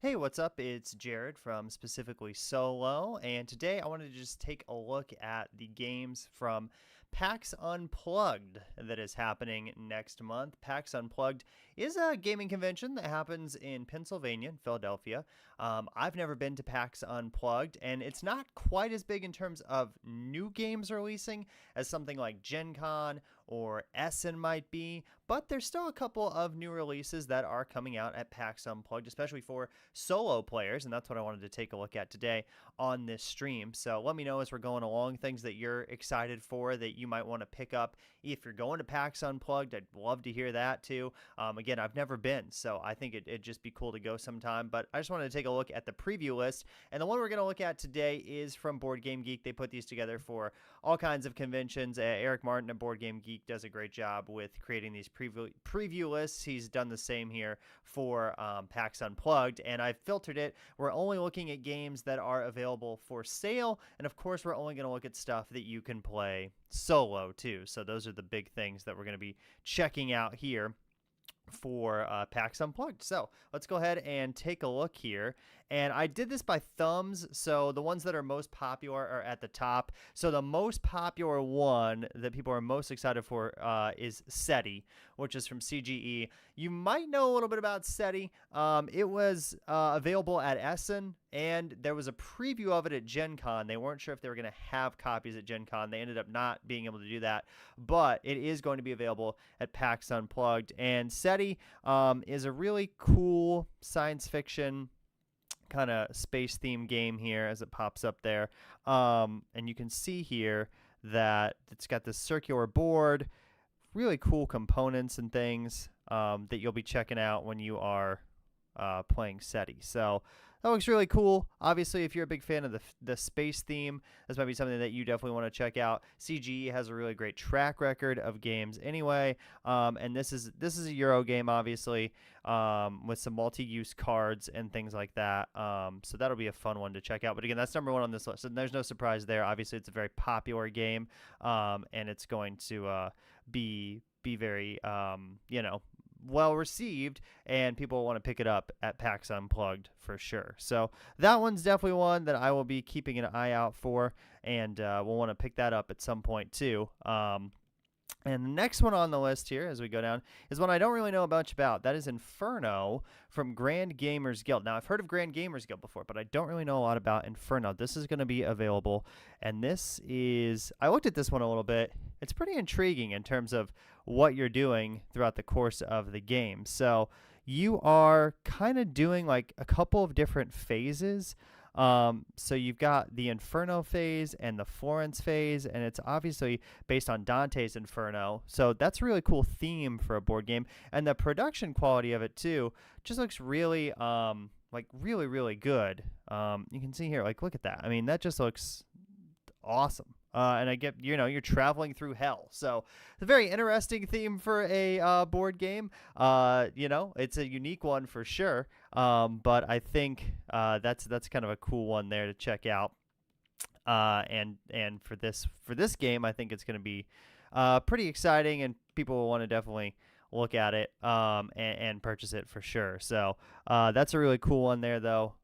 Hey, what's up? It's Jared from Specifically Solo, and today I wanted to just take a look at the games from PAX Unplugged that is happening next month. PAX Unplugged is a gaming convention that happens in Pennsylvania, in Philadelphia. I've never been to PAX Unplugged, and it's not quite as big in terms of new games releasing as something like Gen Con or Essen might be, but there's still a couple of new releases that are coming out at PAX Unplugged, especially for solo players, and that's what I wanted to take a look at today on this stream. So let me know as we're going along things that you're excited for that you might want to pick up if you're going to PAX Unplugged. I'd love to hear that too. Again, I've never been, so I think it'd just be cool to go sometime, but I just wanted to take a look at the preview list, and the one we're going to look at today is from Board Game Geek. They put these together for all kinds of conventions. Eric Martin at Board Game Geek does a great job with creating these preview lists. He's done the same here for PAX Unplugged, and I've filtered it. We're only looking at games that are available for sale, and of course we're only going to look at stuff that you can play solo too. So those are the big things that we're going to be checking out here for PAX Unplugged. So let's go ahead and take a look here. And I did this by thumbs, so the ones that are most popular are at the top. So the most popular one that people are most excited for is Seti, which is from CGE. You might know a little bit about Seti. It was available at Essen, and there was a preview of it at Gen Con. They weren't sure if they were going to have copies at Gen Con. They ended up not being able to do that, but it is going to be available at PAX Unplugged. And Seti is a really cool science fiction kind of space theme game here as it pops up there. And you can see here that it's got this circular board, really cool components and things that you'll be checking out when you are playing Seti. So that looks really cool. Obviously, if you're a big fan of the space theme, this might be something that you definitely want to check out. CGE has a really great track record of games anyway, and this is a Euro game, obviously, with some multi-use cards and things like that. So that'll be a fun one to check out. But again, that's number one on this list, and there's no surprise there. Obviously, it's a very popular game, and it's going to be very well received, and people want to pick it up at PAX Unplugged for sure. So that one's definitely one that I will be keeping an eye out for, and we'll want to pick that up at some point too. And the next one on the list here as we go down is one I don't really know much about. That is Inferno from Grand Gamers Guild. Now, I've heard of Grand Gamers Guild before, but I don't really know a lot about Inferno. This is going to be available, and this is... I looked at this one a little bit. It's pretty intriguing in terms of what you're doing throughout the course of the game. So you are kind of doing like a couple of different phases. So you've got the Inferno phase and the Florence phase, and it's obviously based on Dante's Inferno. So that's a really cool theme for a board game, and the production quality of it too just looks really, really, really good. You can see here, like, look at that. I mean, that just looks awesome. And I get, you're traveling through hell. So it's a very interesting theme for a board game. It's a unique one for sure. But I think that's kind of a cool one there to check out. And for this game, I think it's going to be pretty exciting, and people will want to definitely look at it and purchase it for sure. So that's a really cool one there, though.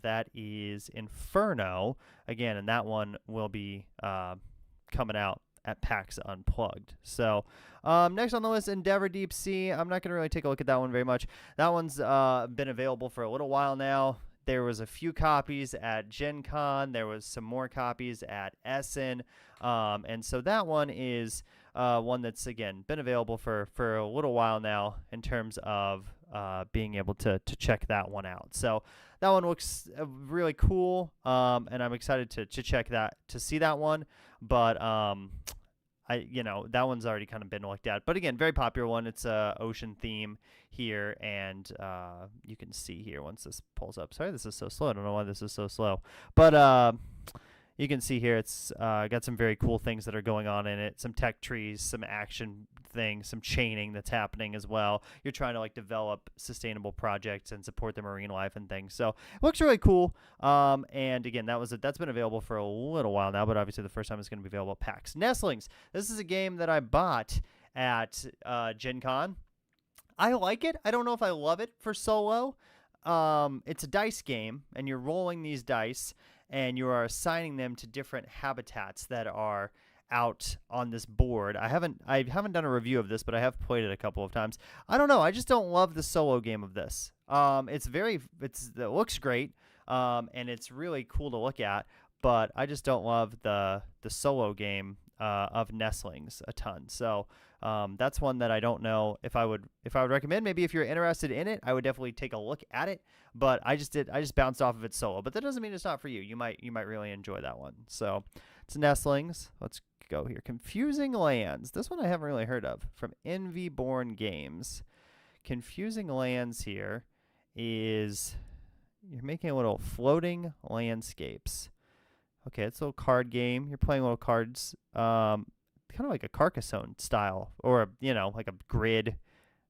That is Inferno again, and that one will be coming out at PAX Unplugged. So next on the list, Endeavor Deep Sea. I'm not going to really take a look at that one very much. That one's been available for a little while now. There was a few copies at Gen Con. There was some more copies at Essen. And so that one is one that's, again, been available for a little while now in terms of being able to check that one out. So that one looks really cool, and I'm excited to check that, to see that one. But that one's already kind of been looked at. But again, very popular one. It's a ocean theme here, and you can see here once this pulls up. Sorry, this is so slow. I don't know why this is so slow. But you can see here it's got some very cool things that are going on in it. Some tech trees, some action things, some chaining that's happening as well. You're trying to develop sustainable projects and support the marine life and things. So it looks really cool. And again, that's been available for a little while now, but obviously the first time it's going to be available at PAX. Nestlings. This is a game that I bought at Gen Con. I like it. I don't know if I love it for solo. it's a dice game, and you're rolling these dice, and you are assigning them to different habitats that are out on this board. I haven't done a review of this, but I have played it a couple of times. I don't know. I just don't love the solo game of this. It looks great, and it's really cool to look at, but I just don't love the solo game of Nestlings a ton. So that's one that I don't know if I would recommend. Maybe if you're interested in it, I would definitely take a look at it. But I just bounced off of it solo. But that doesn't mean it's not for you. You might really enjoy that one. So it's Nestlings. Let's go here. Confusing Lands. This one I haven't really heard of, from Envy Born Games. Confusing Lands here is you're making little floating landscapes. Okay, it's a little card game. You're playing little cards, kind of like a Carcassonne style, or like a grid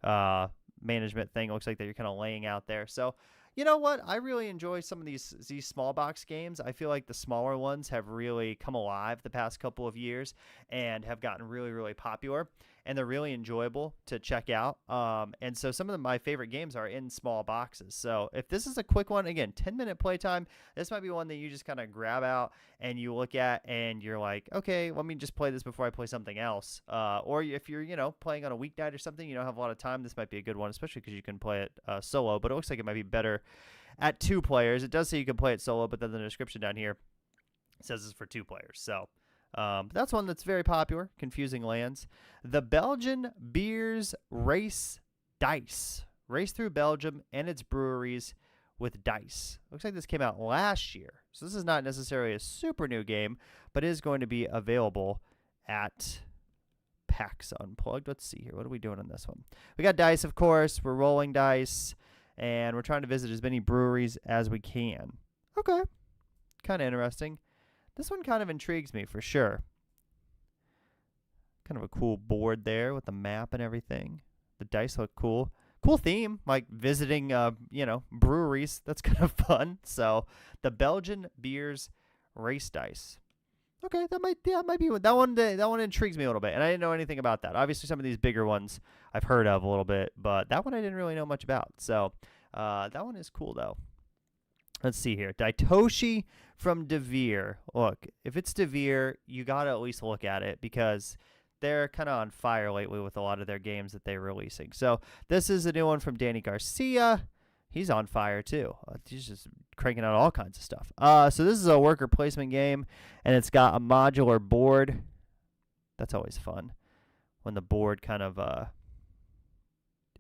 management thing. It looks like that you're kind of laying out there. So, you know what? I really enjoy some of these small box games. I feel like the smaller ones have really come alive the past couple of years and have gotten really, really popular. And they're really enjoyable to check out. And so some of my favorite games are in small boxes. So if this is a quick one, again, 10-minute playtime, this might be one that you just kind of grab out and you look at and you're like, okay, let me just play this before I play something else. Or if you're, playing on a weeknight or something, you don't have a lot of time, this might be a good one, especially because you can play it solo. But it looks like it might be better at 2 players. It does say you can play it solo, but then the description down here says it's for 2 players. So that's one that's very popular, Confusing Lands. The Belgian Beers Race Dice. Race through Belgium and its breweries with dice. Looks like this came out last year. So this is not necessarily a super new game, but is going to be available at PAX Unplugged. Let's see here. What are we doing on this one? We got dice, of course. We're rolling dice, and we're trying to visit as many breweries as we can. Okay. Kind of interesting. This one kind of intrigues me for sure. Kind of a cool board there with the map and everything. The dice look cool. Cool theme, like visiting, breweries. That's kind of fun. So, the Belgian Beers Race Dice. Okay, that might be one. That one intrigues me a little bit, and I didn't know anything about that. Obviously, some of these bigger ones I've heard of a little bit, but that one I didn't really know much about. So, that one is cool though. Let's see here. Daitoshi from Devir. Look, if it's Devir, you got to at least look at it because they're kind of on fire lately with a lot of their games that they're releasing. So this is a new one from Danny Garcia. He's on fire too. He's just cranking out all kinds of stuff. So this is a worker placement game, and it's got a modular board. That's always fun when the board kind of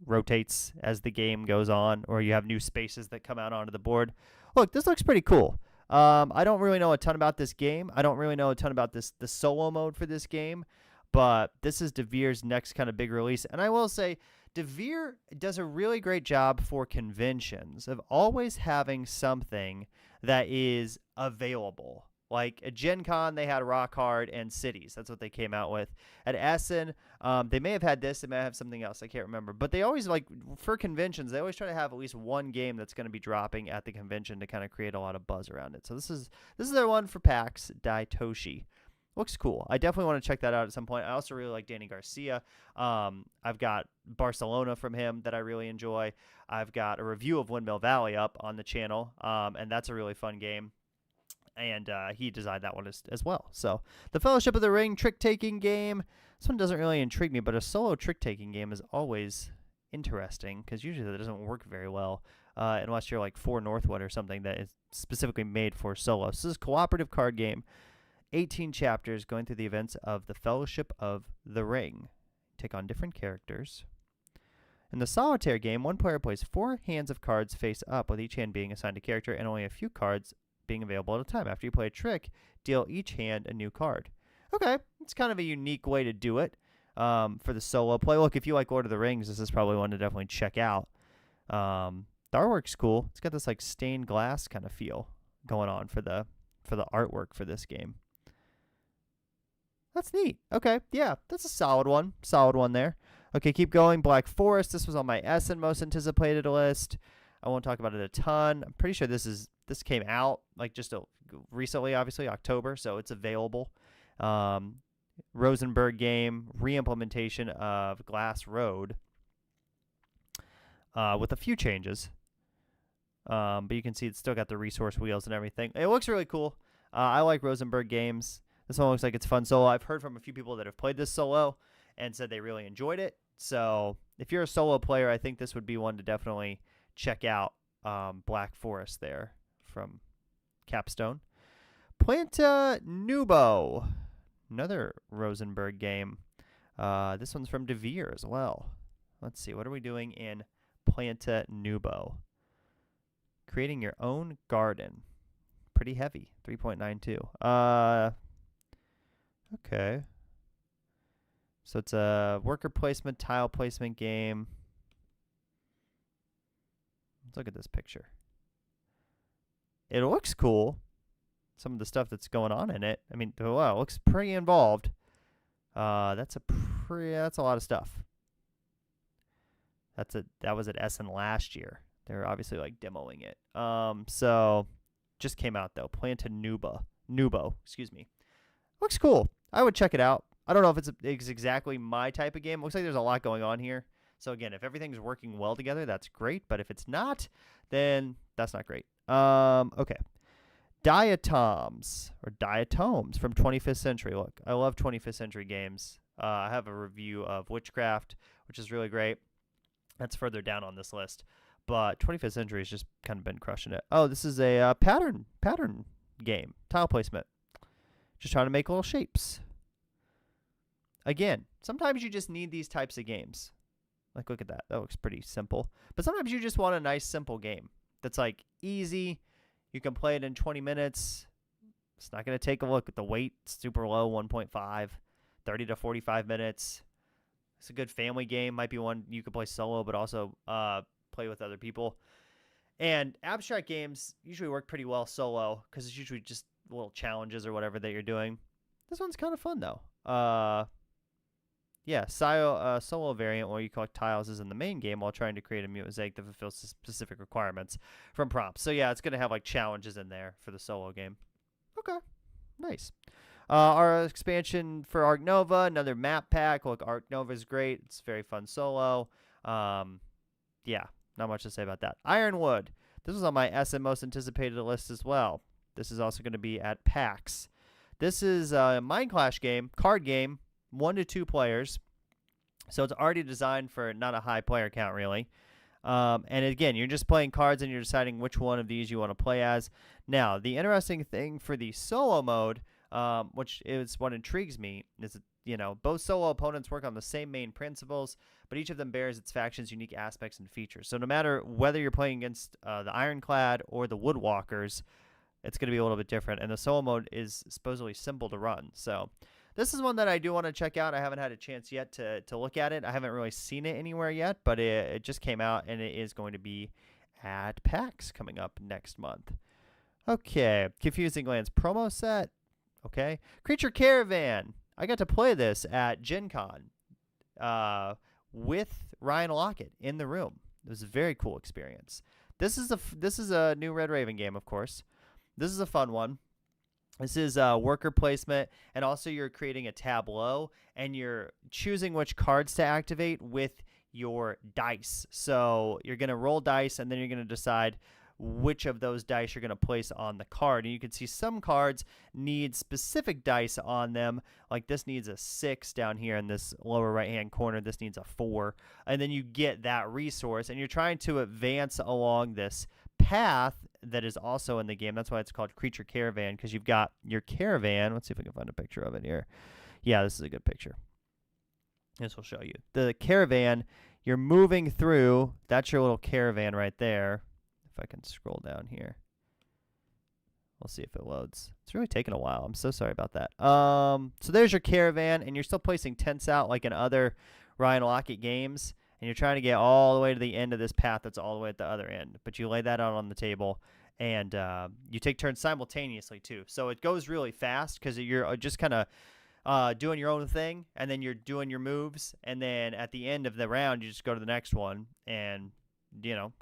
rotates as the game goes on, or you have new spaces that come out onto the board. Look, this looks pretty cool. I don't really know a ton about this game. I don't really know a ton about the solo mode for this game, but this is Devir's next kind of big release. And I will say, Devir does a really great job for conventions of always having something that is available. Like at Gen Con, they had Rock Hard and Cities. That's what they came out with. At Essen, they may have had this. They may have something else. I can't remember. But they always, for conventions, they always try to have at least one game that's going to be dropping at the convention to kind of create a lot of buzz around it. So this is their one for PAX, Daitoshi. Looks cool. I definitely want to check that out at some point. I also really like Danny Garcia. I've got Barcelona from him that I really enjoy. I've got a review of Windmill Valley up on the channel, and that's a really fun game. And he designed that one as well. So the Fellowship of the Ring trick-taking game. This one doesn't really intrigue me, but a solo trick-taking game is always interesting because usually that doesn't work very well unless you're like 4 Northwood or something that is specifically made for solo. So this is a cooperative card game. 18 chapters going through the events of the Fellowship of the Ring. Take on different characters. In the solitaire game, one player plays 4 hands of cards face up, with each hand being assigned a character and only a few cards being available at a time. After you play a trick, deal each hand a new card. Okay, it's kind of a unique way to do it for the solo play. Look, if you like Lord of the Rings, this is probably one to definitely check out. The artwork's cool. It's got this like stained glass kind of feel going on for the artwork for this game. That's neat. Okay, yeah, that's a solid one. Solid one there. Okay, keep going. Black Forest. This was on my Essen most anticipated list. I won't talk about it a ton. I'm pretty sure this came out like just recently, obviously October, so it's available. Rosenberg game, re-implementation of Glass Road with a few changes. But you can see it's still got the resource wheels and everything. It looks really cool. I like Rosenberg games. This one looks like it's fun solo. I've heard from a few people that have played this solo and said they really enjoyed it. So if you're a solo player, I think this would be one to definitely check out. Black Forest there from Capstone. Planta Nubo, another Rosenberg game. This one's from Devir as well. Let's see, what are we doing in Planta Nubo? Creating your own garden. Pretty heavy, 3.92. Okay. So it's a worker placement, tile placement game. Let's look at this picture. It looks cool. Some of the stuff that's going on in it. I mean, wow, it looks pretty involved. That's a lot of stuff. That was at Essen last year. They're obviously like demoing it. So just came out though. Planta Nubo, excuse me. Looks cool. I would check it out. I don't know if it's exactly my type of game. Looks like there's a lot going on here. So again, if everything's working well together, that's great. But if it's not, then that's not great. Okay. Diatoms from 25th Century. Look, I love 25th Century games. I have a review of Witchcraft, which is really great. That's further down on this list. But 25th Century has just kind of been crushing it. Oh, this is a pattern game, tile placement. Just trying to make little shapes. Again, sometimes you just need these types of games. Like, look at that. That looks pretty simple. But sometimes you just want a nice, simple game that's, like, easy. You can play it in 20 minutes. It's not going to take a look at the weight. Super low, 1.5, 30 to 45 minutes. It's a good family game. Might be one you could play solo, but also play with other people. And abstract games usually work pretty well solo because it's usually just little challenges or whatever that you're doing. This one's kind of fun, though. Yeah, solo variant where you collect tiles is in the main game while trying to create a mosaic that fulfills specific requirements from prompts. So yeah, it's going to have like challenges in there for the solo game. Okay, nice. Our expansion for Ark Nova, another map pack. Look, Ark Nova is great. It's very fun solo. Yeah, not much to say about that. Ironwood. This was on my SM most anticipated list as well. This is also going to be at PAX. This is a Mind Clash game, card game. 1 to 2 players, so it's already designed for not a high player count really. And again, you're just playing cards and you're deciding which one of these you want to play as. Now, the interesting thing for the solo mode, which is what intrigues me, is that, both solo opponents work on the same main principles, but each of them bears its faction's unique aspects and features. So no matter whether you're playing against the Ironclad or the Woodwalkers, it's going to be a little bit different. And the solo mode is supposedly simple to run. So this is one that I do want to check out. I haven't had a chance yet to look at it. I haven't really seen it anywhere yet, but it just came out, and it is going to be at PAX coming up next month. Okay, Confusing Lands promo set. Okay, Creature Caravan. I got to play this at Gen Con with Ryan Lockett in the room. It was a very cool experience. This is a new Red Raven game, of course. This is a fun one. This is worker placement, and also you're creating a tableau, and you're choosing which cards to activate with your dice. So you're going to roll dice, and then you're going to decide which of those dice you're going to place on the card. And you can see some cards need specific dice on them, like this needs a 6 down here in this lower right-hand corner. This needs a 4. And then you get that resource, and you're trying to advance along this path that is also in the game. That's why it's called Creature Caravan, because you've got your caravan. Let's see if we can find a picture of it here. Yeah, this is a good picture. This will show you. The caravan, you're moving through. That's your little caravan right there. If I can scroll down here. We'll see if it loads. It's really taking a while. I'm so sorry about that. So there's your caravan, and you're still placing tents out like in other Ryan Lockett games. And you're trying to get all the way to the end of this path that's all the way at the other end. But you lay that out on the table, and you take turns simultaneously, too. So it goes really fast because you're just kind of doing your own thing, and then you're doing your moves. And then at the end of the round, you just go to the next one and,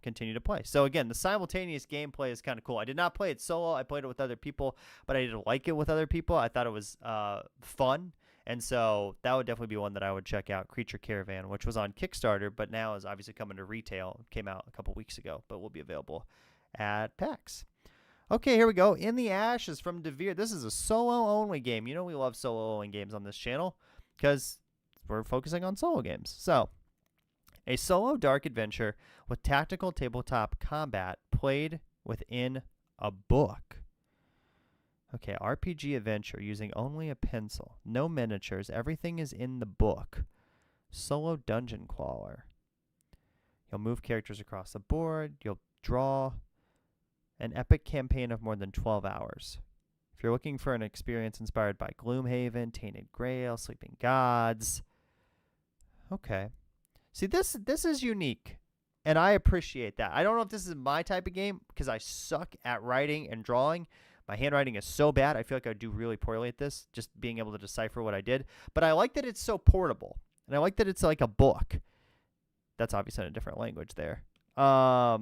continue to play. So, again, the simultaneous gameplay is kind of cool. I did not play it solo. I played it with other people, but I did like it with other people. I thought it was fun. And so that would definitely be one that I would check out, Creature Caravan, which was on Kickstarter, but now is obviously coming to retail. It came out a couple weeks ago, but will be available at PAX. Okay, here we go. In the Ashes from Devir. This is a solo-only game. You know we love solo-only games on this channel because we're focusing on solo games. So, a solo dark adventure with tactical tabletop combat played within a book. Okay, RPG adventure using only a pencil. No miniatures. Everything is in the book. Solo dungeon crawler. You'll move characters across the board. You'll draw an epic campaign of more than 12 hours. If you're looking for an experience inspired by Gloomhaven, Tainted Grail, Sleeping Gods. Okay. See, this is unique, and I appreciate that. I don't know if this is my type of game because I suck at writing and drawing. My handwriting is so bad, I feel like I would do really poorly at this, just being able to decipher what I did. But I like that it's so portable, and I like that it's like a book. That's obviously in a different language there. I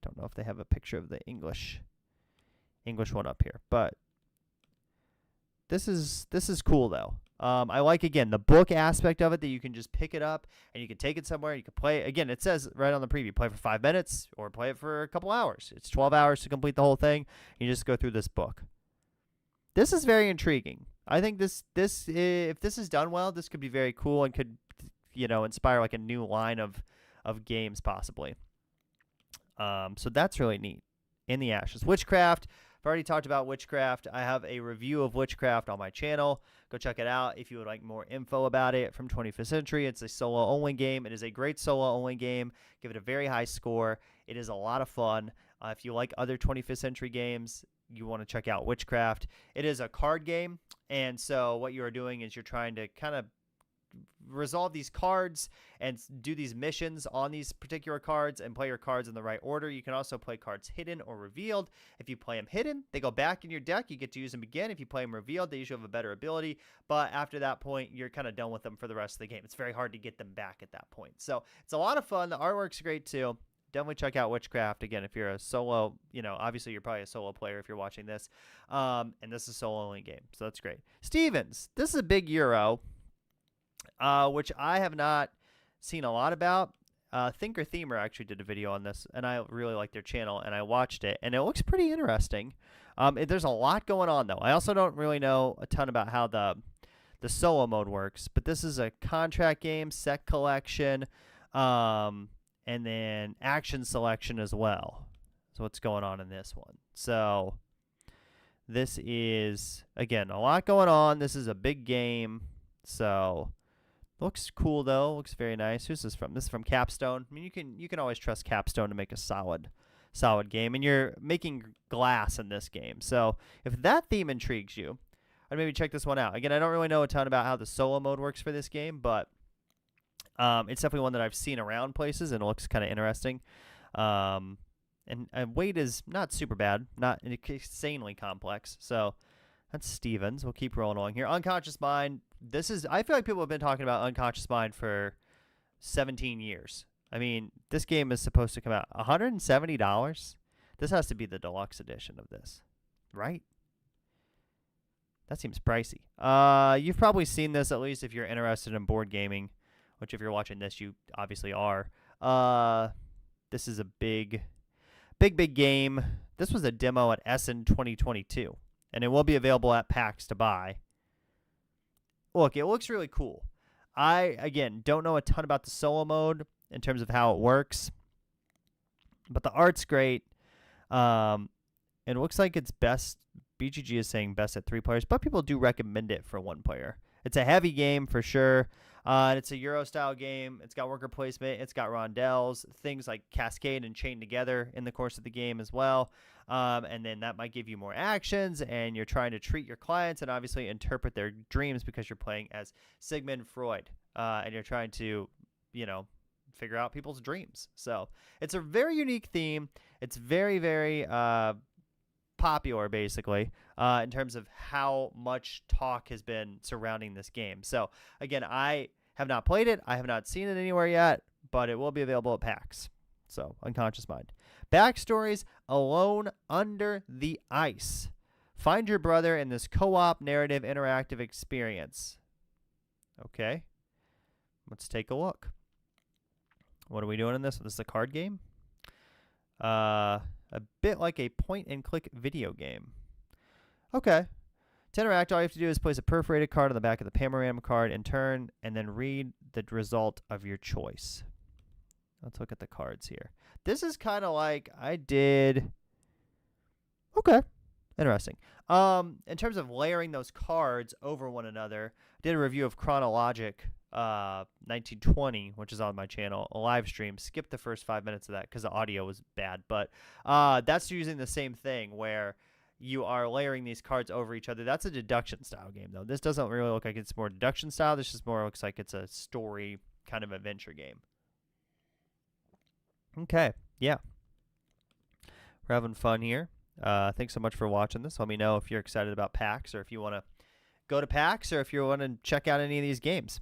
don't know if they have a picture of the English one up here, but this is cool though. I like, again, the book aspect of it, that you can just pick it up and you can take it somewhere. You can play it. Again, it says right on the preview, play for 5 minutes or play it for a couple hours. It's 12 hours to complete the whole thing. You just go through this book. This is very intriguing. I think this if this is done well, this could be very cool and could, inspire like a new line of games possibly. So that's really neat. In the Ashes. Witchcraft. I've already talked about Witchcraft. I have a review of Witchcraft on my channel. Go check it out if you would like more info about it. From 25th Century. It's a solo-only game. It is a great solo-only game. Give it a very high score. It is a lot of fun. If you like other 25th Century games, you want to check out Witchcraft. It is a card game, and so what you are doing is you're trying to kind of resolve these cards and do these missions on these particular cards and play your cards in the right order. You can also play cards hidden or revealed. If you play them hidden, they go back in your deck. You get to use them again. If you play them revealed, they usually have a better ability. But after that point, you're kind of done with them for the rest of the game. It's very hard to get them back at that point. So it's a lot of fun. The artwork's great too. Definitely check out Witchcraft. Again, if you're a solo, obviously you're probably a solo player if you're watching this. And this is a solo-only game. So that's great. Stevens, this is a big Euro. Which I have not seen a lot about. Thinker Themer actually did a video on this, and I really like their channel, and I watched it, and it looks pretty interesting. There's a lot going on, though. I also don't really know a ton about how the solo mode works, but this is a contract game, set collection, and then action selection as well. So what's going on in this one? So this is, again, a lot going on. This is a big game, so... Looks cool though. Looks very nice. Who's this from? This is from Capstone. I mean, you can always trust Capstone to make a solid game, and you're making glass in this game. So if that theme intrigues you, I'd maybe check this one out. Again, I don't really know a ton about how the solo mode works for this game, but it's definitely one that I've seen around places, and it looks kind of interesting. And weight is not super bad, not insanely complex. So that's Stevens. We'll keep rolling along here. Unconscious Mind. I feel like people have been talking about Unconscious Mind for 17 years. I mean, this game is supposed to come out $170. This has to be the deluxe edition of this, right? That seems pricey. You've probably seen this, at least if you're interested in board gaming, which if you're watching this, you obviously are. This is a big game. This was a demo at Essen 2022, and it will be available at PAX to buy. Look, it looks really cool. I, again, don't know a ton about the solo mode in terms of how it works, but the art's great. And it looks like it's best. BGG is saying best at 3 players, but people do recommend it for 1 player. It's a heavy game for sure. And it's a Euro-style game. It's got worker placement. It's got Rondells, things like cascade and chain together in the course of the game as well. And then that might give you more actions, and you're trying to treat your clients and obviously interpret their dreams because you're playing as Sigmund Freud. And you're trying to, figure out people's dreams. So it's a very unique theme. It's very, very popular, basically, in terms of how much talk has been surrounding this game. So again, I have not played it. I have not seen it anywhere yet, but it will be available at PAX. So Unconscious Mind. Backstories: Alone Under the Ice. Find your brother in this co-op narrative interactive experience. Okay. Let's take a look. What are we doing in this? This is a card game. A bit like a point-and-click video game. Okay. To interact, all you have to do is place a perforated card on the back of the panorama card and turn, and then read the result of your choice. Let's look at the cards here. This is kind of like I did. Okay. Interesting. In terms of layering those cards over one another, I did a review of Chronologic 1920, which is on my channel, a live stream. Skipped the first 5 minutes of that because the audio was bad, but that's using the same thing where you are layering these cards over each other. That's a deduction style game, though. This doesn't really look like it's more deduction style. This just more looks like it's a story kind of adventure game. Okay, yeah. We're having fun here. Thanks so much for watching this. Let me know if you're excited about PAX or if you want to go to PAX or if you want to check out any of these games.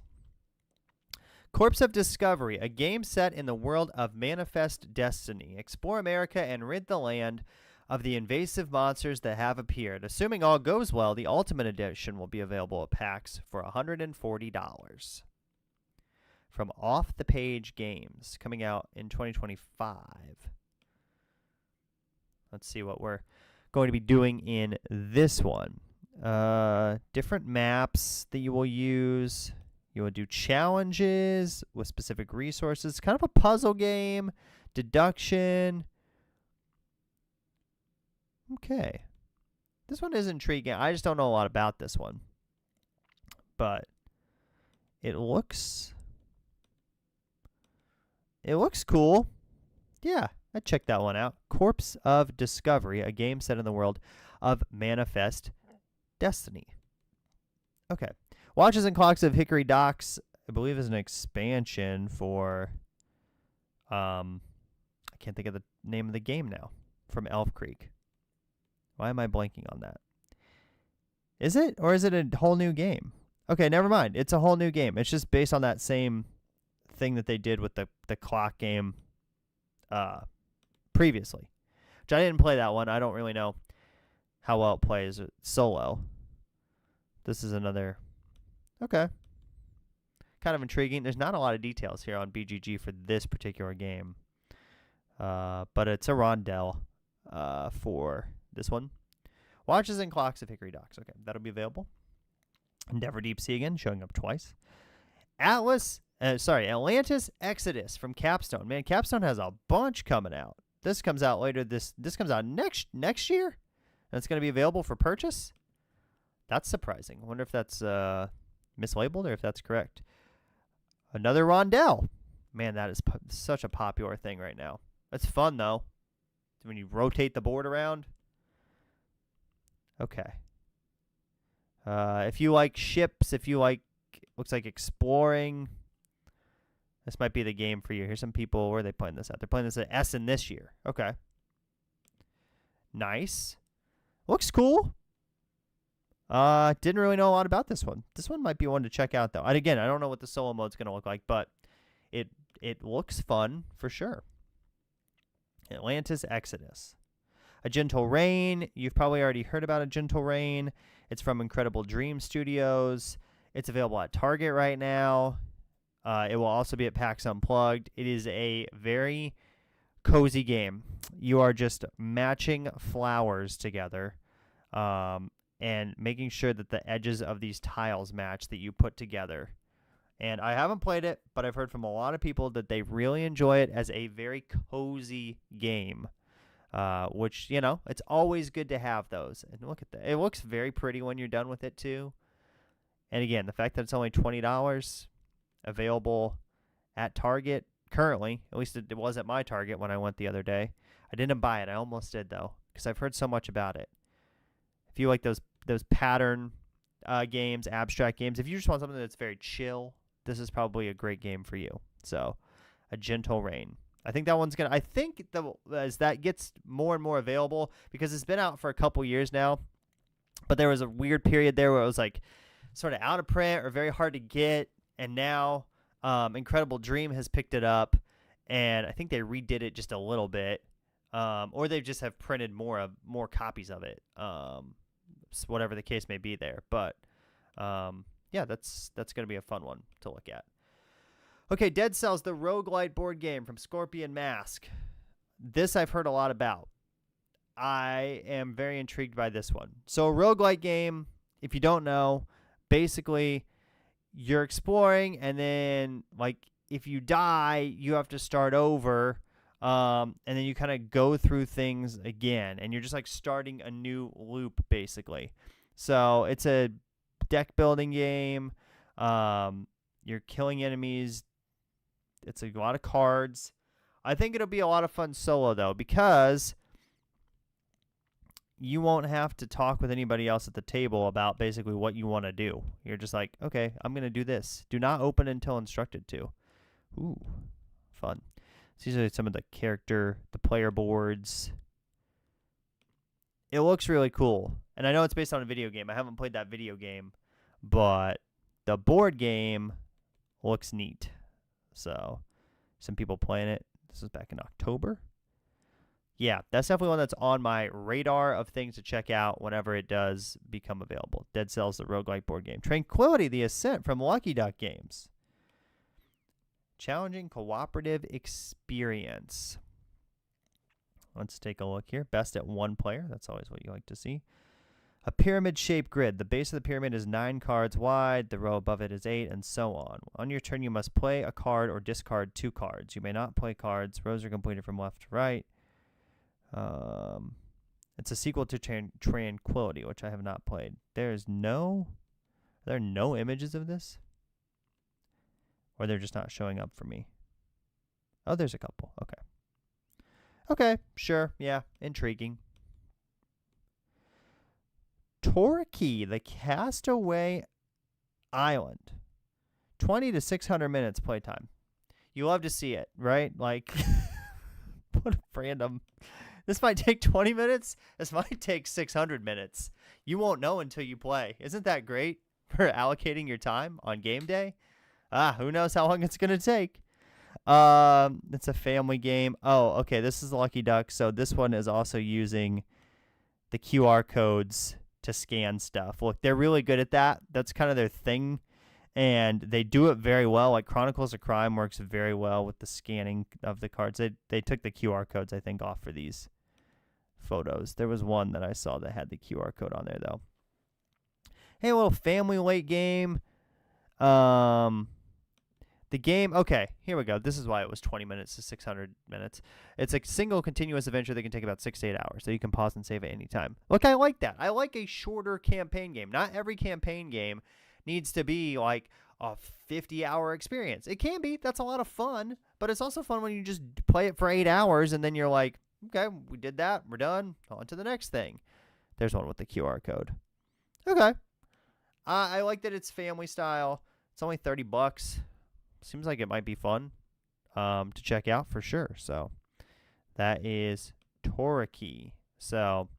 Corpse of Discovery, a game set in the world of Manifest Destiny. Explore America and rid the land of the invasive monsters that have appeared. Assuming all goes well, the Ultimate Edition will be available at PAX for $140. From Off the Page Games, coming out in 2025. Let's see what we're going to be doing in this one. Different maps that you will use. You will do challenges with specific resources. Kind of a puzzle game. Deduction. Okay. This one is intriguing. I just don't know a lot about this one. But it looks cool. Yeah, I'd check that one out. Corpse of Discovery, a game set in the world of Manifest Destiny. Okay. Watches and Clocks of Hickory Docks, I believe, is an expansion for I can't think of the name of the game now. From Elf Creek. Why am I blanking on that? Is it? Or is it a whole new game? Okay, never mind. It's a whole new game. It's just based on that same thing that they did with the clock game previously. Which I didn't play that one. I don't really know how well it plays solo. This is another... Okay. Kind of intriguing. There's not a lot of details here on BGG for this particular game. But it's a Rondell for this one. Watches and Clocks of Hickory Docks. Okay, that'll be available. Endeavor Deep Sea again, showing up twice. Atlantis Exodus from Capstone. Man, Capstone has a bunch coming out. This comes out later. This comes out next year, and it's going to be available for purchase. That's surprising. I wonder if that's mislabeled or if that's correct. Another Rondell. Man, that is such a popular thing right now. It's fun though. When you rotate the board around. Okay. If you like ships, if you like, looks like exploring, this might be the game for you. Here's some people, where are they playing this at? They're playing this at Essen this year. Okay. Nice. Looks cool. Didn't really know a lot about this one. This one might be one to check out, though. And again, I don't know what the solo mode's going to look like, but it looks fun for sure. Atlantis Exodus. A Gentle Rain. You've probably already heard about A Gentle Rain. It's from Incredible Dream Studios. It's available at Target right now. It will also be at PAX Unplugged. It is a very cozy game. You are just matching flowers together and making sure that the edges of these tiles match that you put together. And I haven't played it, but I've heard from a lot of people that they really enjoy it as a very cozy game. Which, you know, it's always good to have those. And look at that. It looks very pretty when you're done with it, too. And again, the fact that it's only $20 available at Target currently, at least it was at my Target when I went the other day. I didn't buy it. I almost did, though, because I've heard so much about it. If you like those pattern games, abstract games, if you just want something that's very chill, this is probably a great game for you. So, A Gentle Rain. I think that one's going to... I think as that gets more and more available, because it's been out for a couple years now, but there was a weird period there where it was like sort of out of print or very hard to get, and now Incredible Dream has picked it up, and I think they redid it just a little bit, or they just have printed more copies of it, whatever the case may be there. But yeah, that's going to be a fun one to look at. Okay, Dead Cells, the roguelite board game from Scorpion Mask. this I've heard a lot about. I am very intrigued by this one. So a roguelike game, if you don't know, basically you're exploring, and then like if you die, you have to start over, and then you kind of go through things again, and you're just like starting a new loop basically. So it's a deck building game. You're killing enemies. It's a lot of cards. I think it'll be a lot of fun solo though, because you won't have to talk with anybody else at the table about basically what you want to do. You're just like, okay, I'm going to do this. Do not open until instructed to. Ooh, fun. So these are some of the player boards. It looks really cool. And I know it's based on a video game. I haven't played that video game, but the board game looks neat. So some people playing it. This is back in October. Yeah, that's definitely one that's on my radar of things to check out whenever it does become available. Dead Cells, the roguelike board game. Tranquility, the Ascent from Lucky Duck Games. Challenging cooperative experience. Let's take a look here. Best at one player. That's always what you like to see. A pyramid-shaped grid. The base of the pyramid is 9 cards wide. The row above it is 8, and so on. On your turn, you must play a card or discard 2 cards. You may not play cards. Rows are completed from left to right. It's a sequel to Tranquility, which I have not played. Are there no images of this? Or they're just not showing up for me? Oh, there's a couple. Okay. Okay, sure. Yeah, intriguing. Torquay, the Castaway Island. 20 to 600 minutes playtime. You love to see it, right? Like, what a random... This might take 20 minutes. This might take 600 minutes. You won't know until you play. Isn't that great for allocating your time on game day? Who knows how long it's going to take. It's a family game. Oh, okay. This is Lucky Duck. So this one is also using the QR codes to scan stuff. Look, they're really good at that. That's kind of their thing. And they do it very well. Like Chronicles of Crime works very well with the scanning of the cards. They took the QR codes, I think, off for these photos. There was one that I saw that had the QR code on there, though. Hey, a little family late game. The game, okay, here we go. This is why it was 20 minutes to 600 minutes. It's a single continuous adventure that can take about 6 to 8 hours, so you can pause and save at any time. Look, I like that. I like a shorter campaign game. Not every campaign game needs to be like a 50-hour experience. It can be. That's a lot of fun. But it's also fun when you just play it for 8 hours and then you're like, okay, we did that. We're done. On to the next thing. There's one with the QR code. Okay. I like that it's family style. It's only $30. Seems like it might be fun to check out for sure. So that is Torquay. So,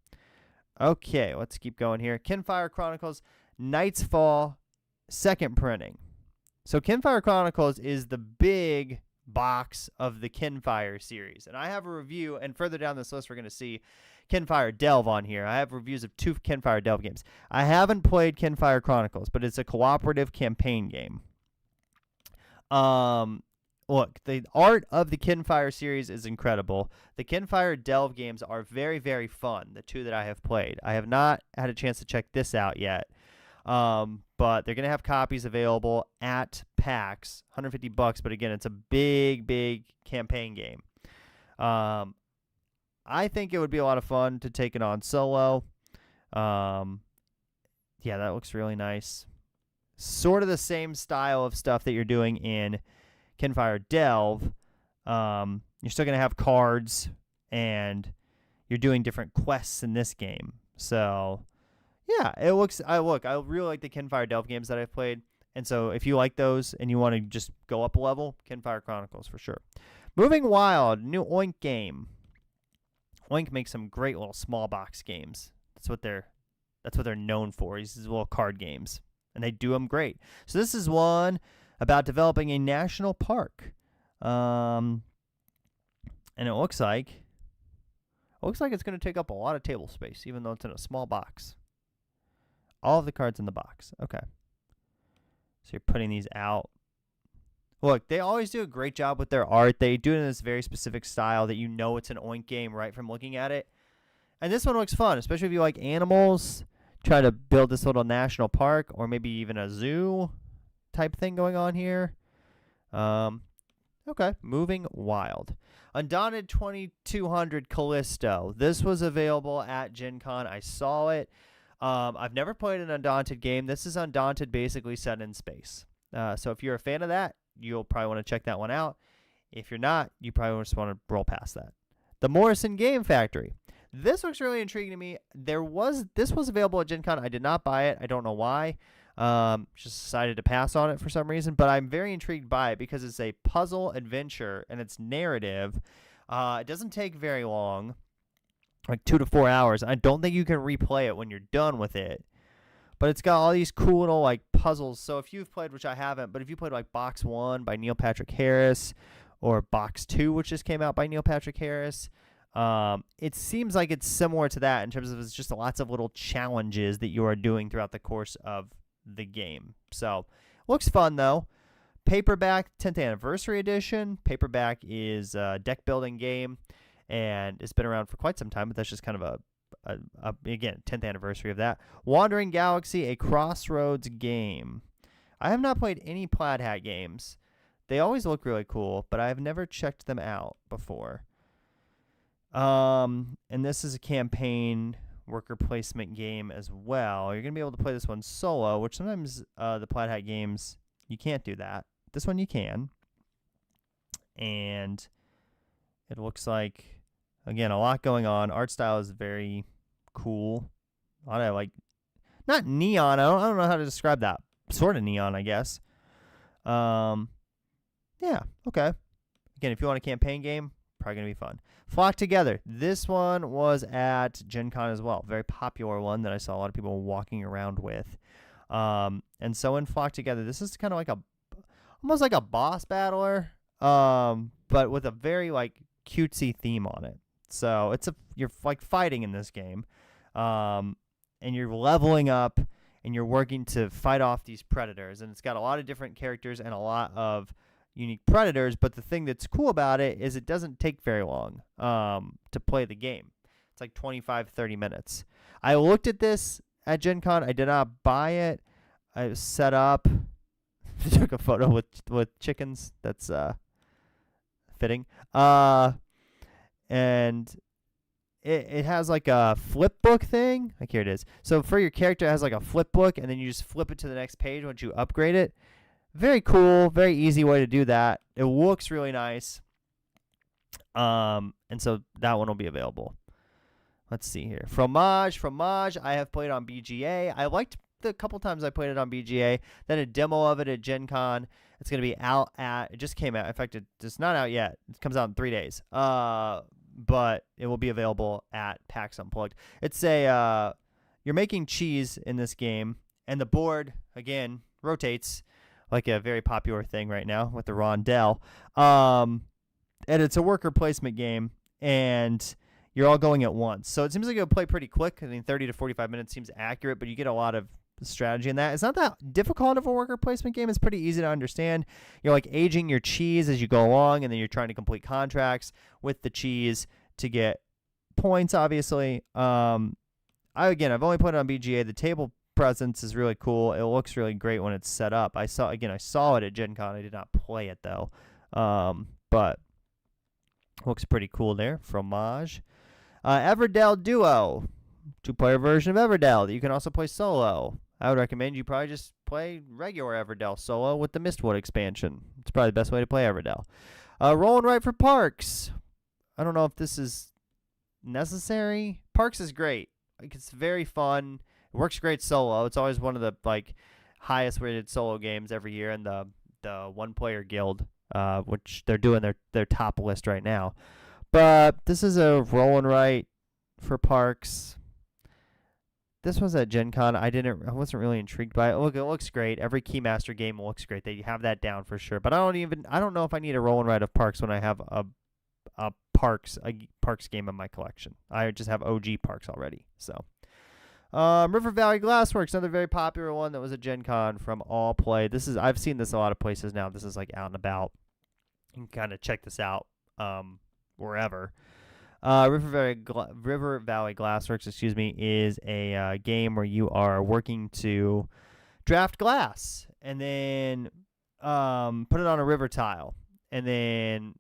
okay, let's keep going here. Kinfire Chronicles, Night's Fall, second printing. So Kinfire Chronicles is the big box of the Kinfire series. And I have a review, and further down this list we're going to see Kinfire Delve on here. I have reviews of 2 Kinfire Delve games. I haven't played Kinfire Chronicles, but it's a cooperative campaign game. Look, the art of the Kinfire series is incredible. The Kinfire Delve games are very, very fun, the 2 that I have played. I have not had a chance to check this out yet. But they're going to have copies available at PAX, $150, but again, it's a big, big campaign game. I think it would be a lot of fun to take it on solo. Yeah, that looks really nice. Sort of the same style of stuff that you're doing in Kinfire Delve. You're still going to have cards, and you're doing different quests in this game. So, yeah, it looks. I really like the Kinfire Delve games that I've played, and so if you like those and you want to just go up a level, Kinfire Chronicles for sure. Moving Wild, new Oink game. Oink makes some great little small box games. That's what they're known for. These little card games, and they do them great. So this is one about developing a national park, and it looks like it's going to take up a lot of table space, even though it's in a small box. All of the cards in the box. Okay. So you're putting these out Look, they always do a great job with their art. They do it in this very specific style that it's an Oink game right from looking at it. And this one looks fun, especially if you like animals. Try to build this little national park or maybe even a zoo type thing going on here. Okay, moving wild. Undaunted 2200 Callisto. This was available at Gen Con. I saw it. I've never played an Undaunted game. This is Undaunted basically set in space. So if you're a fan of that, you'll probably want to check that one out. If you're not, you probably just want to roll past that. The Morrison Game Factory. This looks really intriguing to me. This was available at Gen Con. I did not buy it. I don't know why. Just decided to pass on it for some reason. But I'm very intrigued by it because it's a puzzle adventure and it's narrative. It doesn't take very long, like 2 to 4 hours. I don't think you can replay it when you're done with it. But it's got all these cool little like puzzles. So if you've played, which I haven't, but if you played like Box 1 by Neil Patrick Harris or Box 2, which just came out by Neil Patrick Harris, it seems like it's similar to that in terms of it's just lots of little challenges that you are doing throughout the course of the game. So looks fun though. Paperback 10th Anniversary Edition. Paperback is a deck building game, and it's been around for quite some time, but that's just kind of again, 10th anniversary of that. Wandering Galaxy, a Crossroads game. I have not played any Plaid Hat games. They always look really cool, but I have never checked them out before. And this is a campaign worker placement game as well. You're going to be able to play this one solo, which sometimes the Plaid Hat games, you can't do that. This one you can. And it looks like, again, a lot going on. Art style is very cool. A lot of, like, not neon. I don't know how to describe that. Sort of neon, I guess. Yeah, okay. Again, if you want a campaign game, probably going to be fun. Flock Together. This one was at Gen Con as well. Very popular one that I saw a lot of people walking around with. And so in Flock Together, this is kind of like almost like a boss battler, but with a very like cutesy theme on it. So you're like fighting in this game, and you're leveling up and you're working to fight off these predators. And it's got a lot of different characters and a lot of unique predators, but the thing that's cool about it is it doesn't take very long to play the game. It's like 25-30 minutes. I looked at this at Gen Con. I did not buy it. I was set up. I took a photo with chickens. That's fitting. And it has like a flip book thing. Like here it is. So for your character, it has like a flip book, and then you just flip it to the next page once you upgrade it. Very cool, very easy way to do that. It looks really nice. And so that one will be available. Let's see here. Fromage, I have played on BGA. I liked the couple times I played it on BGA. Then a demo of it at Gen Con. It's going to be out it just came out. In fact, it's not out yet. It comes out in 3 days. But it will be available at PAX Unplugged. It's you're making cheese in this game, and the board, again, rotates like a very popular thing right now with the Rondell. And it's a worker placement game, and you're all going at once. So it seems like it'll play pretty quick. I mean, 30 to 45 minutes seems accurate, but you get a lot of strategy in that. It's not that difficult of a worker placement game. It's pretty easy to understand. You're like aging your cheese as you go along, and then you're trying to complete contracts with the cheese to get points, obviously. I've only played it on BGA. The table presence is really cool. It looks really great when it's set up. I saw it at Gen Con. I did not play it though. But looks pretty cool there. Fromage. Everdell Duo. 2-player version of Everdell that you can also play solo. I would recommend you probably just play regular Everdell solo with the Mistwood expansion. It's probably the best way to play Everdell. Roll and Write for Parks. I don't know if this is necessary. Parks is great. Like, it's very fun. It works great solo. It's always one of the like highest rated solo games every year in the 1-player guild, which they're doing their top list right now. But this is a roll and write for Parks. This was at Gen Con. I wasn't really intrigued by it. Look, it looks great. Every Keymaster game looks great. They have that down for sure. But I don't know if I need a roll and write of Parks when I have a Parks game in my collection. I just have OG Parks already. So River Valley Glassworks, another very popular one that was at Gen Con from All Play. I've seen this a lot of places now. This is like out and about. You can kind of check this out wherever. River Valley Glassworks, is a game where you are working to draft glass and then put it on a river tile. And then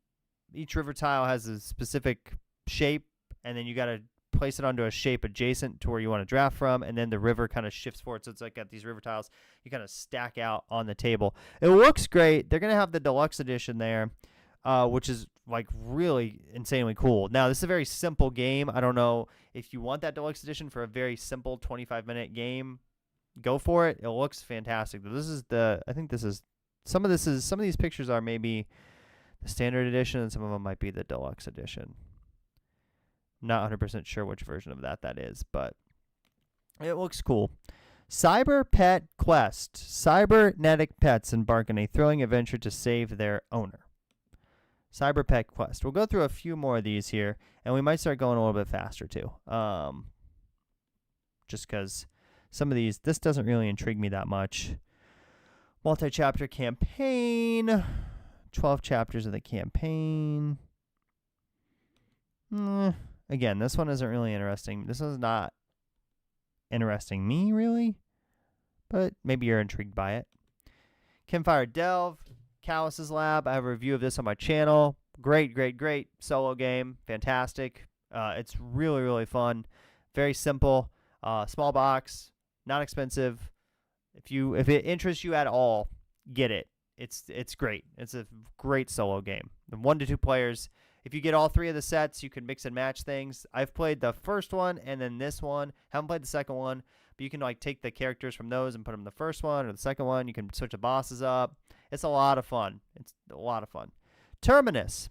each river tile has a specific shape, and then you got to place it onto a shape adjacent to where you want to draft from, and then the river kind of shifts forward. So it's like got these river tiles you kind of stack out on the table. It looks great. They're going to have the deluxe edition there, which is like really insanely cool. Now, this is a very simple game. I don't know if you want that deluxe edition for a very simple 25-minute game. Go for it. It looks fantastic. Some of these pictures are maybe the standard edition, and some of them might be the deluxe edition. Not 100% sure which version of that is, but it looks cool. Cyber Pet Quest. Cybernetic pets embark on a thrilling adventure to save their owner. Cyber Pet Quest. We'll go through a few more of these here, and we might start going a little bit faster too. Just because some of these, this doesn't really intrigue me that much. Multi-chapter campaign. 12 chapters of the campaign. Again, this one isn't really interesting. This is not interesting me, really. But maybe you're intrigued by it. Campfire Delve. Callus's Lab. I have a review of this on my channel. Great solo game. Fantastic. It's really, really fun. Very simple. Small box. Not expensive. If it interests you at all, get it. It's great. It's a great solo game. 1 to 2 players. If you get all 3 of the sets, you can mix and match things. I've played the first one and then this one. Haven't played the second one, but you can like take the characters from those and put them in the first one or the second one. You can switch the bosses up. It's a lot of fun. Terminus.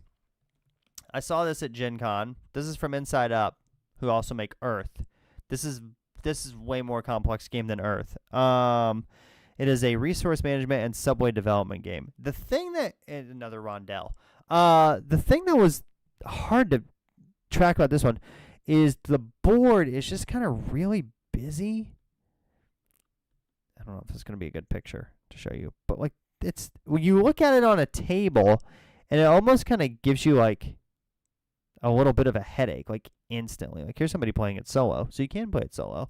I saw this at Gen Con. This is from Inside Up, who also make Earth. This is way more complex game than Earth. It is a resource management and subway development game. Another Rondell. The thing that was hard to track about this one is the board is just kind of really busy. I don't know if this is going to be a good picture to show you, but like when you look at it on a table, and it almost kind of gives you like a little bit of a headache, like instantly. Like here's somebody playing it solo, so you can play it solo.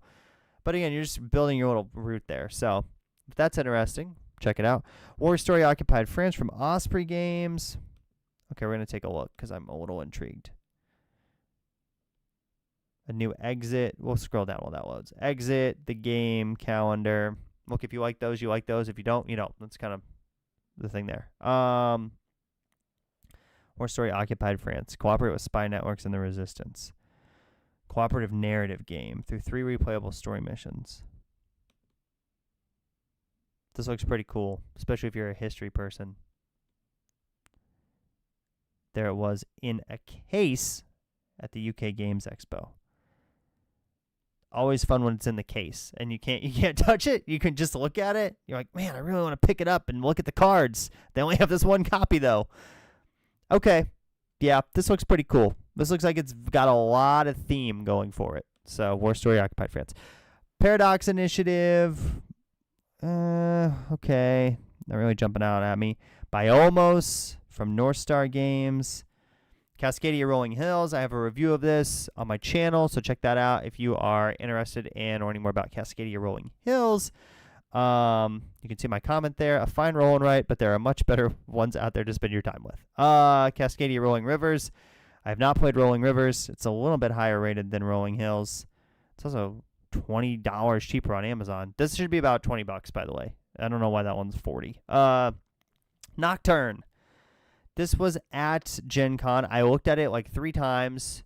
But again, you're just building your little route there. So if that's interesting, check it out. War Story Occupied France from Osprey Games. Okay, we're going to take a look because I'm a little intrigued. A new exit. We'll scroll down while that loads. Exit, the game, calendar. Look, if you like those, you like those. If you don't, you don't. That's kind of the thing there. War Story Occupied France. Cooperate with spy networks and the resistance. Cooperative narrative game through 3 replayable story missions. This looks pretty cool, especially if you're a history person. There it was in a case at the UK Games Expo. Always fun when it's in the case and you can't touch it. You can just look at it. You're like, man, I really want to pick it up and look at the cards. They only have this one copy though. Okay. Yeah, this looks pretty cool. This looks like it's got a lot of theme going for it. So, War Story Occupied France. Paradox Initiative. Okay. Not really jumping out at me. Biomos from North Star Games. Cascadia Rolling Hills. I have a review of this on my channel, so check that out if you are interested in learning more about Cascadia Rolling Hills. You can see my comment there. A fine roll and write, but there are much better ones out there to spend your time with. Cascadia Rolling Rivers. I have not played Rolling Rivers. It's a little bit higher rated than Rolling Hills. It's also $20 cheaper on Amazon. This should be about $20, by the way. I don't know why that one's $40. Nocturne. This was at Gen Con. I looked at it like 3 times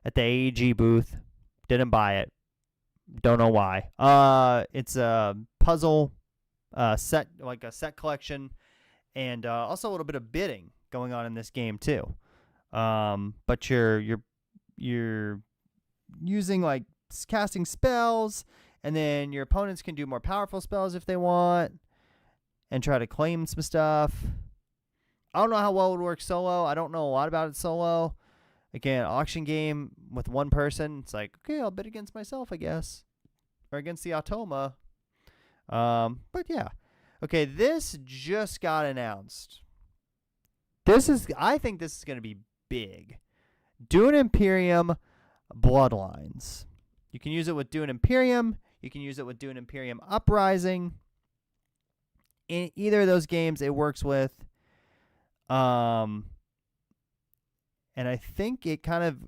at the AEG booth. Didn't buy it. Don't know why. It's a puzzle set, like a set collection, and also a little bit of bidding going on in this game too. But you're using like casting spells, and then your opponents can do more powerful spells if they want, and try to claim some stuff. I don't know how well it would work solo. I don't know a lot about it solo. Again, auction game with one person. It's like, okay, I'll bid against myself, I guess. or against the Automa. But yeah. Okay, this just got announced. I think this is going to be big. Dune Imperium Bloodlines. You can use it with Dune Imperium. You can use it with Dune Imperium Uprising. In either of those games, it works with. And I think it kind of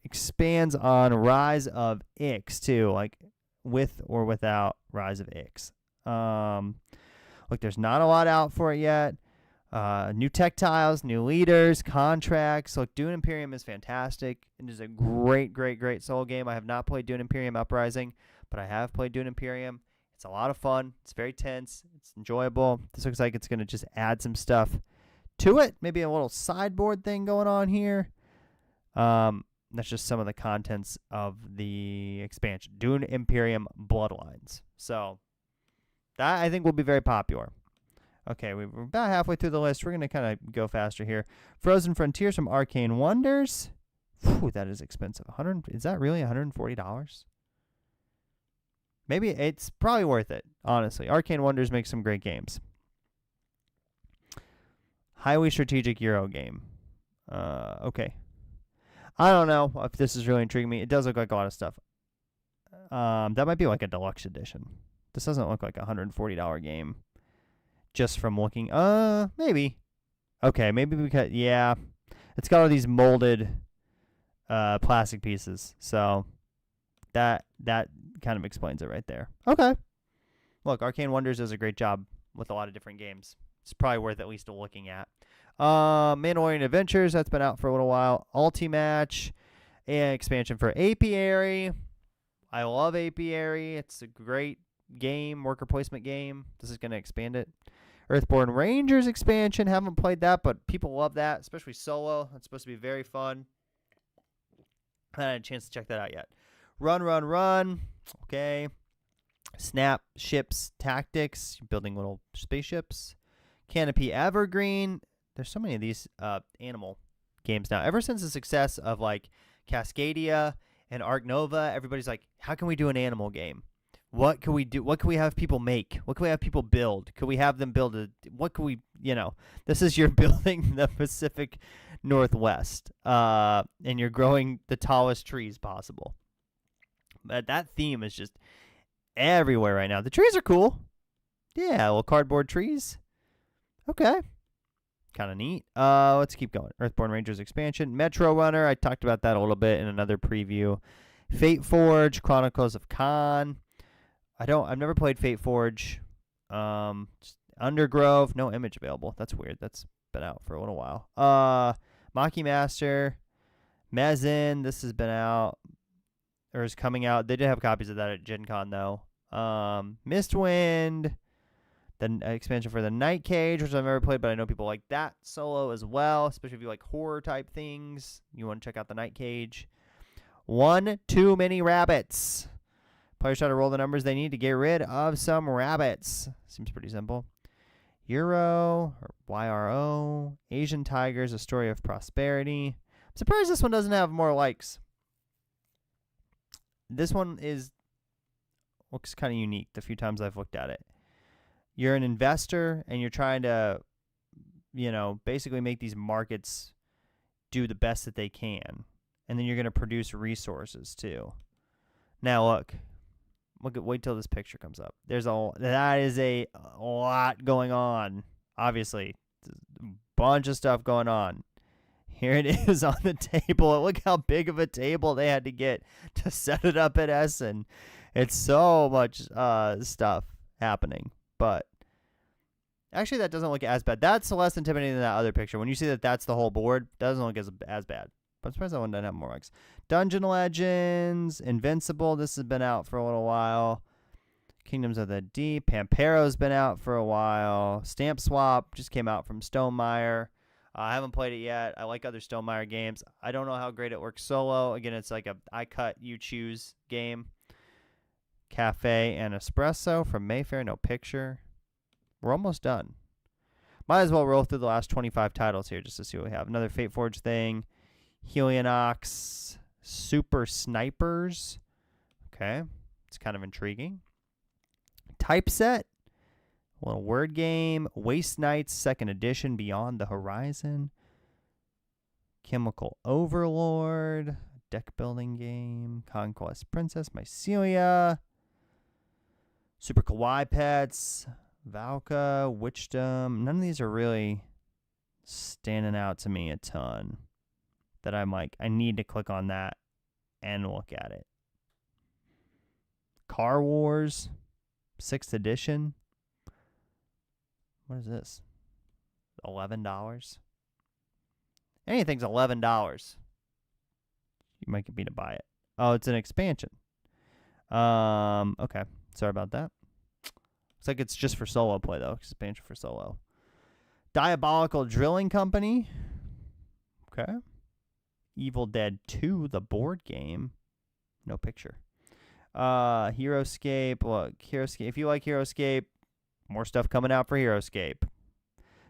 expands on Rise of Ix too, like with or without Rise of Ix. Look, there's not a lot out for it yet. New tech tiles, new leaders, contracts. Look, Dune Imperium is fantastic. It is a great, great, great solo game. I have not played Dune Imperium Uprising, but I have played Dune Imperium. It's a lot of fun. It's very tense. It's enjoyable. This looks like it's going to just add some stuff to it. Maybe a little sideboard thing going on here. That's just some of the contents of the expansion. Dune Imperium Bloodlines. So that I think will be very popular. Okay, we're about halfway through the list. We're going to kind of go faster here. Frozen Frontiers from Arcane Wonders. Whew, that is expensive. Is that really $140? Maybe it's probably worth it, honestly. Arcane Wonders makes some great games. Highly strategic Euro game. Okay. I don't know if this is really intriguing me. It does look like a lot of stuff. That might be like a deluxe edition. This doesn't look like a $140 game. Just from looking. Maybe. Okay, maybe because, yeah. It's got all these molded plastic pieces. So that kind of explains it right there. Okay. Look, Arcane Wonders does a great job with a lot of different games. It's probably worth at least looking at. Mandalorian Adventures, that's been out for a little while. Ultimatch, and expansion for Apiary. I love Apiary. It's a great game, worker placement game. This is going to expand it. Earthborn Rangers expansion, haven't played that, but people love that, especially solo. It's supposed to be very fun. I haven't had a chance to check that out yet. Run. Okay. Snap Ships Tactics, building little spaceships. Canopy Evergreen. There's so many of these animal games now. Ever since the success of like Cascadia and Ark Nova, everybody's like, how can we do an animal game? What can we do? What can we have people make? What can we have people build? Could we have them build what can we, this is you're building the Pacific Northwest, and you're growing the tallest trees possible. But that theme is just everywhere right now. The trees are cool. Yeah, little cardboard trees. Okay. Kind of neat. Let's keep going. Earthborn Rangers expansion. Metro Runner. I talked about that a little bit in another preview. Fate Forge. Chronicles of Khan. I've never played Fate Forge. Undergrove. No image available. That's weird. That's been out for a little while. Maki Master. Mezin. This has been out. Or is coming out. They did have copies of that at Gen Con, though. Mistwind. The expansion for the Night Cage, which I've never played, but I know people like that solo as well, especially if you like horror type things. You want to check out the Night Cage. One Too Many Rabbits. Players try to roll the numbers they need to get rid of some rabbits. Seems pretty simple. Euro, or YRO. Asian Tigers, A Story of Prosperity. I'm surprised this one doesn't have more likes. This one looks kind of unique the few times I've looked at it. You're an investor, and you're trying to, basically make these markets do the best that they can. And then you're going to produce resources, too. Now, wait till this picture comes up. That is a lot going on, obviously. A bunch of stuff going on. Here it is on the table. Look how big of a table they had to get to set it up at Essen. It's so much stuff happening. But actually, that doesn't look as bad. That's less intimidating than that other picture. When you see that that's the whole board, that doesn't look as bad. But I'm surprised that one doesn't have more likes. Dungeon Legends, Invincible. This has been out for a little while. Kingdoms of the Deep. Pampero's been out for a while. Stamp Swap just came out from Stonemaier. I haven't played it yet. I like other Stonemaier games. I don't know how great it works solo. Again, it's like a I cut, you choose game. Cafe and Espresso from Mayfair. No picture. We're almost done. Might as well roll through the last 25 titles here just to see what we have. Another Fate Forge thing. Helionox. Super Snipers. Okay. It's kind of intriguing. Typeset, a little word game. Waste Knights 2nd edition, Beyond the Horizon. Chemical Overlord, deck building game. Conquest Princess, Mycelia. Super Kawaii Pets, Valka, Witchdom. None of these are really standing out to me a ton that I'm like, I need to click on that and look at it. Car Wars, 6th edition. What is this? $11? Anything's $11. You might get me to buy it. Oh, it's an expansion. Okay. Sorry about that. Looks like it's just for solo play, though. Expansion for solo. Diabolical Drilling Company. Okay. Evil Dead 2, the board game. No picture. Heroescape. Look, Heroescape. If you like Heroescape, more stuff coming out for Heroescape.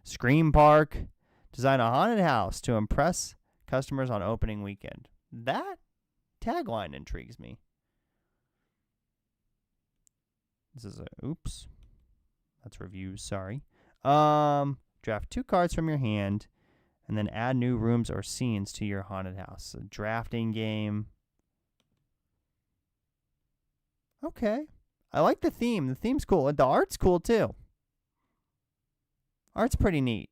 Scream Park. Design a haunted house to impress customers on opening weekend. That tagline intrigues me. This is a, oops. That's reviews, sorry. Draft 2 cards from your hand, and then add new rooms or scenes to your haunted house. A drafting game. Okay. I like the theme. The theme's cool. The art's cool, too. Art's pretty neat.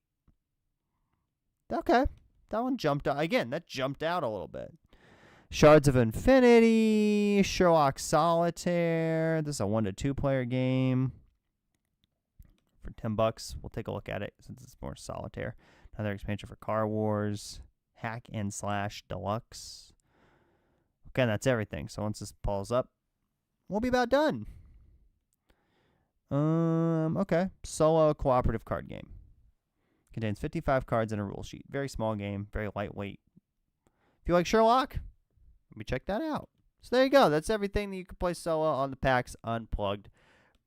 Okay. That one jumped out. Again, that jumped out a little bit. Shards of Infinity. Sherlock Solitaire. This is a 1 to 2 player game. For $10. We'll take a look at it since it's more solitaire. Another expansion for Car Wars. Hack and Slash Deluxe. Okay, that's everything. So once this pulls up, we'll be about done. Okay. Solo cooperative card game. Contains 55 cards and a rule sheet. Very small game. Very lightweight. If you like Sherlock, let me check that out. So there you go. That's everything that you can play solo on the PAX Unplugged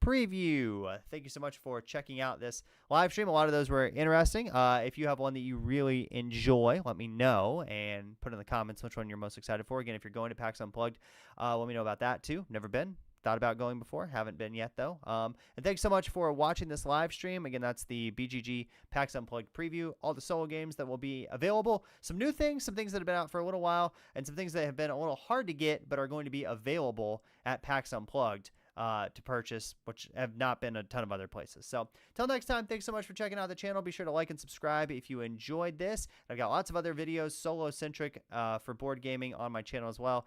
preview. Thank you so much for checking out this live stream. A lot of those were interesting. If you have one that you really enjoy, let me know and put in the comments which one you're most excited for. Again, if you're going to PAX Unplugged, let me know about that too. Never been. Thought about going before. Haven't been yet, though. And thanks so much for watching this live stream. Again, that's the BGG PAX Unplugged preview. All the solo games that will be available. Some new things, some things that have been out for a little while, and some things that have been a little hard to get but are going to be available at PAX Unplugged to purchase, which have not been a ton of other places. So, till next time, thanks so much for checking out the channel. Be sure to like and subscribe if you enjoyed this. I've got lots of other videos, solo-centric for board gaming on my channel as well.